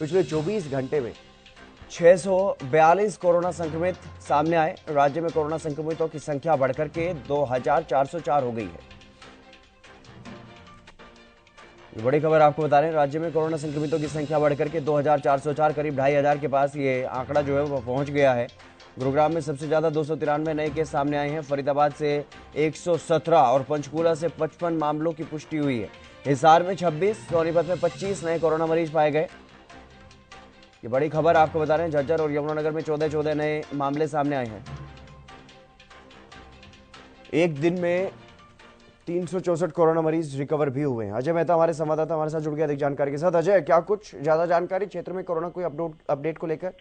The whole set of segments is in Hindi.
पिछले 24 घंटे में 642 कोरोना संक्रमित सामने आए। राज्य में कोरोना संक्रमितों की संख्या बढ़कर के 2404 हो गई है। बड़ी खबर आपको बता रहे हैं, राज्य में कोरोना संक्रमितों की संख्या बढ़कर के 2404 करीब 2500 के पास ये आंकड़ा जो है वो पहुंच गया है। गुरुग्राम में सबसे ज्यादा 293 नए केस सामने आए हैं। फरीदाबाद से 117 और पंचकूला से 55 मामलों की पुष्टि हुई है। हिसार में 26, सोनीपत में 25 नए कोरोना मरीज पाए गए। ये बड़ी खबर आपको बता रहे हैं, झज्जर और यमुनानगर में 14 नए मामले सामने आए हैं। एक दिन में 364 कोरोना मरीज रिकवर भी हुए हैं। अजय मेहता हमारे संवाददाता हमारे साथ जुड़ गया अधिक जानकारी के साथ। अजय, क्या कुछ ज्यादा जानकारी क्षेत्र में कोरोना कोई अपडेट को लेकर?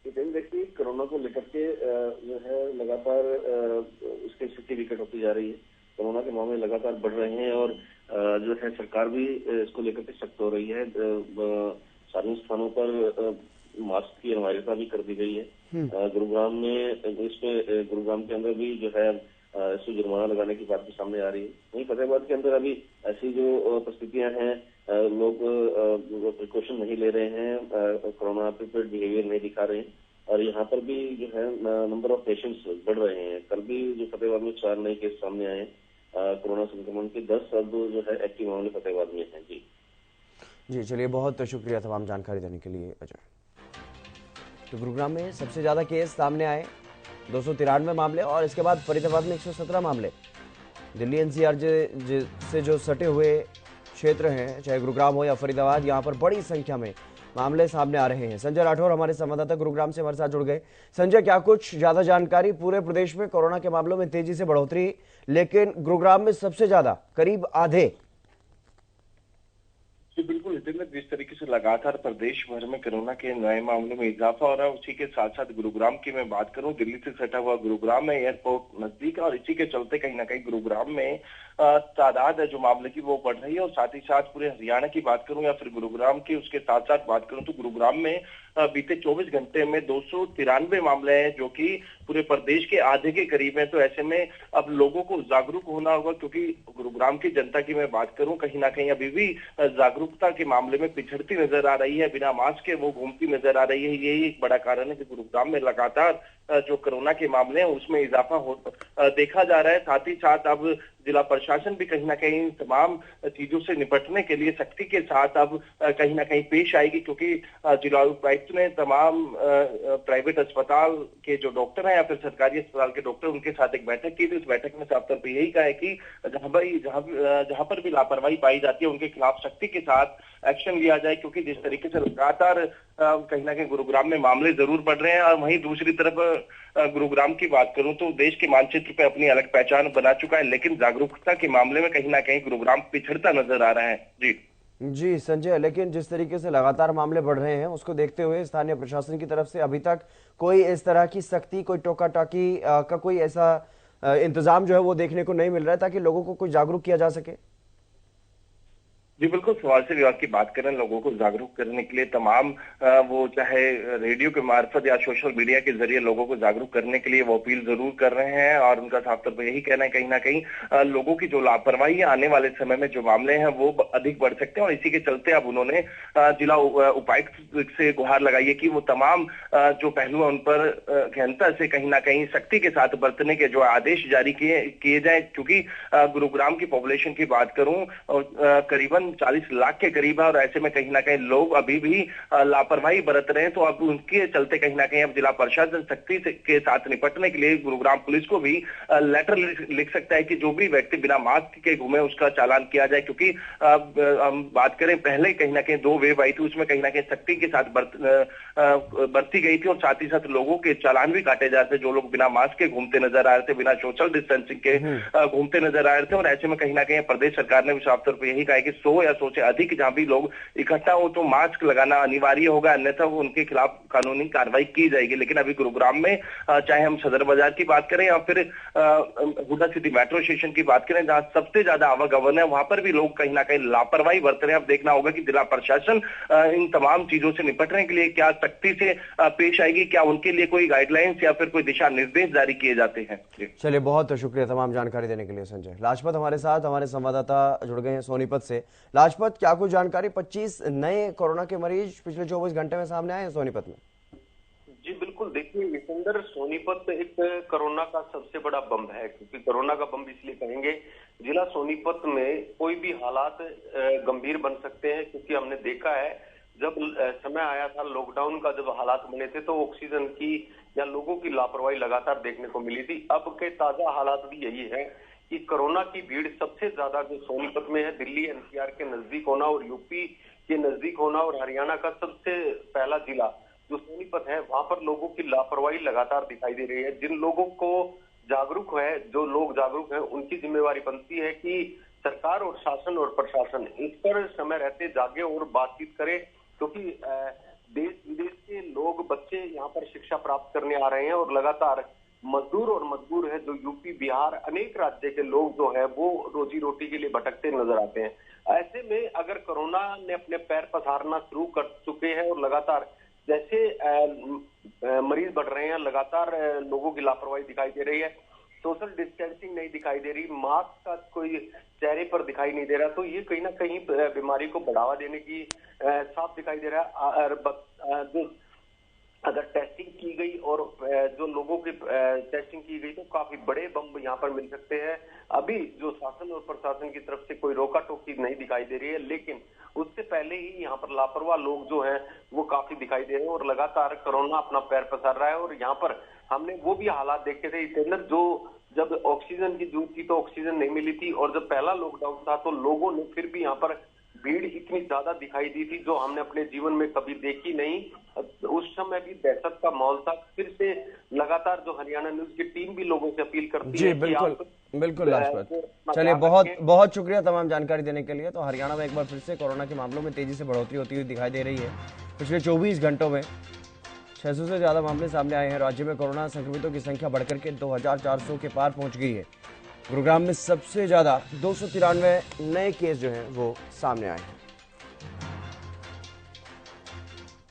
देखिए, कोरोना को लेकर के जो है लगातार उसकी स्थिति विकट होती जा रही है। कोरोना के मामले लगातार बढ़ रहे हैं और जो है सरकार भी इसको लेकर के सख्त हो रही है। सार्वजनिक स्थानों पर मास्क की अनिवार्यता भी कर दी गई है। गुरुग्राम में गुरुग्राम के अंदर भी जो है इसको जुर्माना लगाने की बात भी सामने आ रही है। वहीं फतेहाबाद के अंदर अभी ऐसी जो परिस्थितियां हैं, लोग प्रिकॉशन नहीं ले रहे हैं, कोरोना प्रिपेयर्ड बिहेवियर नहीं दिखा रहे हैं और यहाँ पर भी जो है नंबर ऑफ पेशेंट्स बढ़ रहे हैं। कल भी जो फतेहाबाद में 4 नए केस सामने आए हैं कोरोना संक्रमण के। 10 अब जो है एक्टिव मामले फतेहाबाद में हैं। जी चलिए, बहुत शुक्रिया तमाम जानकारी देने के लिए अजय। तो गुरुग्राम में सबसे ज्यादा केस सामने आए, 293 मामले, और इसके बाद फरीदाबाद में 117 मामले। दिल्ली एनसीआर से जो सटे हुए क्षेत्र हैं, चाहे गुरुग्राम हो या फरीदाबाद, यहाँ पर बड़ी संख्या में मामले सामने आ रहे हैं। संजय राठौर हमारे संवाददाता गुरुग्राम से हमारे साथ जुड़ गए। संजय, क्या कुछ ज्यादा जानकारी? पूरे प्रदेश में कोरोना के मामलों में तेजी से बढ़ोतरी, लेकिन गुरुग्राम में सबसे ज्यादा, करीब आधे। बिल्कुल हितेंद्र, जिस तरीके से लगातार प्रदेश भर में कोरोना के नए मामलों में इजाफा हो रहा है, उसी के साथ साथ गुरुग्राम की मैं बात करूं, दिल्ली से सटा हुआ गुरुग्राम में एयरपोर्ट नजदीक है और इसी के चलते कहीं ना कहीं गुरुग्राम में तादाद है जो मामले की वो बढ़ रही है। और साथ ही साथ पूरे हरियाणा की बात करूं या फिर गुरुग्राम की उसके साथ साथ बात करूं तो गुरुग्राम में बीते 24 घंटे में 293 मामले हैं जो कि पूरे प्रदेश के आधे के करीब है। तो ऐसे में अब लोगों को जागरूक होना होगा, क्योंकि गुरुग्राम की जनता की मैं बात करूं कहीं ना कहीं अभी भी जागरूकता के मामले में पिछड़ती नजर आ रही है, बिना मास्क के वो घूमती नजर आ रही है। यही एक बड़ा कारण है कि गुरुग्राम में लगातार जो कोरोना के मामले हैं उसमें इजाफा देखा जा रहा है। साथ ही साथ अब जिला प्रशासन भी कहीं ना कहीं तमाम चीजों से निपटने के लिए सख्ती के साथ अब कहीं ना कहीं पेश आएगी, क्योंकि जिला उपायुक्त ने तमाम प्राइवेट अस्पताल के जो डॉक्टर हैं या फिर सरकारी अस्पताल के डॉक्टर, उनके साथ एक बैठक की थी। उस बैठक में साफ तौर पर यही कहा है कि जहां पर भी लापरवाही पाई जाती है उनके खिलाफ सख्ती के साथ एक्शन लिया जाए, क्योंकि जिस तरीके से लगातार कहीं ना कहीं गुरुग्राम में मामले जरूर बढ़ रहे हैं। और वहीं दूसरी तरफ गुरुग्राम की बात करूं तो देश के मानचित्र पे अपनी अलग पहचान बना चुका है, लेकिन जागरूकता के मामले में कहीं ना कहीं गुरुग्राम पिछड़ता नजर आ रहा है। जी संजय, लेकिन जिस तरीके से लगातार मामले बढ़ रहे हैं उसको देखते हुए स्थानीय प्रशासन की तरफ से अभी तक कोई इस तरह की सख्ती, कोई टोका टाकी का कोई ऐसा इंतजाम जो है वो देखने को नहीं मिल रहा है ताकि लोगों को कुछ जागरूक किया जा सके। जी बिल्कुल, स्वास्थ्य विभाग की बात करें, लोगों को जागरूक करने के लिए तमाम वो चाहे रेडियो के मार्फत या सोशल मीडिया के जरिए लोगों को जागरूक करने के लिए वो अपील जरूर कर रहे हैं। और उनका साफ तौर पर यही कहना है कहीं ना कहीं लोगों की जो लापरवाही है, आने वाले समय में जो मामले हैं वो अधिक बढ़ सकते हैं। और इसी के चलते अब उन्होंने जिला उपायुक्त से गुहार लगाई है कि वो तमाम जो पहलू है उन पर गहनता से कहीं ना कहीं सख्ती के साथ बरतने के जो आदेश जारी किए जाए। क्योंकि गुरुग्राम की पॉपुलेशन की बात करूं करीबन 40 लाख के करीब है और ऐसे में कहीं ना कहीं लोग अभी भी लापरवाही बरत रहे हैं। तो अब उनके चलते कहीं ना कहीं अब जिला प्रशासन सख्ती के साथ निपटने के लिए गुरुग्राम पुलिस को भी लेटर लिख सकता है कि जो भी व्यक्ति बिना मास्क के घूमे उसका चालान किया जाए। क्योंकि हम बात करें पहले कहीं ना कहीं 2 वेव आई थी, उसमें कहीं ना कहीं सख्ती के साथ बरती गई थी और साथ ही साथ लोगों के चालान भी काटे जा रहे थे जो लोग बिना मास्क के घूमते नजर आ रहे थे, बिना सोशल डिस्टेंसिंग के घूमते नजर आ रहे थे। और ऐसे में कहीं ना कहीं प्रदेश सरकार ने भी साफ तौर पर यही कहा है कि 100 या 100 से अधिक जहां भी लोग इकट्ठा हो तो मास्क लगाना अनिवार्य होगा, अन्यथा उनके खिलाफ कानूनी कार्रवाई की जाएगी। लेकिन अभी गुरुग्राम में चाहे हम सदर बाजार की बात करें या फिर हुडा सिटी मेट्रो स्टेशन की बात करें जहां सबसे ज्यादा आवागमन है, वहां पर भी लोग कहीं ना कहीं लापरवाही बरत रहे हैं। अब देखना होगा कि जिला प्रशासन इन तमाम चीजों से निपटने के लिए क्या सख्ती से पेश आएगी, क्या उनके लिए कोई गाइडलाइंस या फिर कोई दिशा निर्देश जारी किए जाते हैं। चलिए, बहुत शुक्रिया तमाम जानकारी देने के लिए संजय। लाजपत हमारे साथ, हमारे संवाददाता जुड़ गए हैं सोनीपत से। लाजपत, क्या कुछ जानकारी? 25 नए कोरोना के मरीज पिछले 24 घंटे में सामने आए हैं सोनीपत में। जी बिल्कुल, देखिए विजेंद्र, सोनीपत एक कोरोना का सबसे बड़ा बम है, क्योंकि कोरोना का बम इसलिए कहेंगे, जिला सोनीपत में कोई भी हालात गंभीर बन सकते हैं, क्योंकि हमने देखा है जब समय आया था लॉकडाउन का, जब हालात बने थे तो ऑक्सीजन की या लोगों की लापरवाही लगातार देखने को मिली थी। अब के ताजा हालात भी यही है कि कोरोना की भीड़ सबसे ज्यादा जो सोनीपत में है, दिल्ली एनसीआर के नजदीक होना और यूपी के नजदीक होना और हरियाणा का सबसे पहला जिला जो सोनीपत है, वहां पर लोगों की लापरवाही लगातार दिखाई दे रही है। जिन लोगों को जागरूक है, जो लोग जागरूक हैं, उनकी जिम्मेवारी बनती है कि सरकार और शासन और प्रशासन इस पर समय रहते जागे और बातचीत करे, क्योंकि देश विदेश के लोग, बच्चे यहाँ पर शिक्षा प्राप्त करने आ रहे हैं और लगातार मजदूर और मजबूर है जो यूपी बिहार अनेक राज्य के लोग जो है वो रोजी रोटी के लिए भटकते नजर आते हैं। ऐसे में अगर कोरोना ने अपने पैर पसारना शुरू कर चुके हैं और लगातार जैसे मरीज बढ़ रहे हैं, लगातार लोगों की लापरवाही दिखाई दे रही है, सोशल डिस्टेंसिंग नहीं दिखाई दे रही, मास्क का कोई चेहरे पर दिखाई नहीं दे रहा, तो ये कहीं ना कहीं बीमारी को बढ़ावा देने की साफ दिखाई दे रहा है। जो अगर टेस्टिंग की गई और जो लोगों की टेस्टिंग की गई तो काफी बड़े बम यहाँ पर मिल सकते हैं। अभी जो शासन और प्रशासन की तरफ से कोई रोका टोकी नहीं दिखाई दे रही है, लेकिन उससे पहले ही यहाँ पर लापरवाह लोग जो हैं वो काफी दिखाई दे रहे हैं और लगातार कोरोना अपना पैर पसार रहा है। और यहाँ पर हमने वो भी हालात देखे थे इसके अंदर, जो जब ऑक्सीजन की जरूरत थी तो ऑक्सीजन नहीं मिली थी, और जब पहला लॉकडाउन था तो लोगों ने फिर भी यहाँ पर भीड़ इतनी ज्यादा दिखाई दी थी जो हमने अपने जीवन में कभी देखी नहीं। उस समय भी दहशत का माहौल था। फिर से लगातार जो हरियाणा न्यूज की टीम भी लोगों से अपील करती है। बिल्कुल बिल्कुल लाजपत, चलिए बहुत बहुत शुक्रिया तमाम जानकारी देने के लिए। तो हरियाणा में एक बार फिर से कोरोना के मामलों में तेजी से बढ़ोतरी होती हुई दिखाई दे रही है। पिछले 24 घंटों में 600 से ज्यादा मामले सामने आए हैं। राज्य में कोरोना संक्रमितों की संख्या बढ़कर के 2400 के पार पहुंच गई है। गुरुग्राम में सबसे ज्यादा 293 नए केस जो हैं वो सामने आए हैं।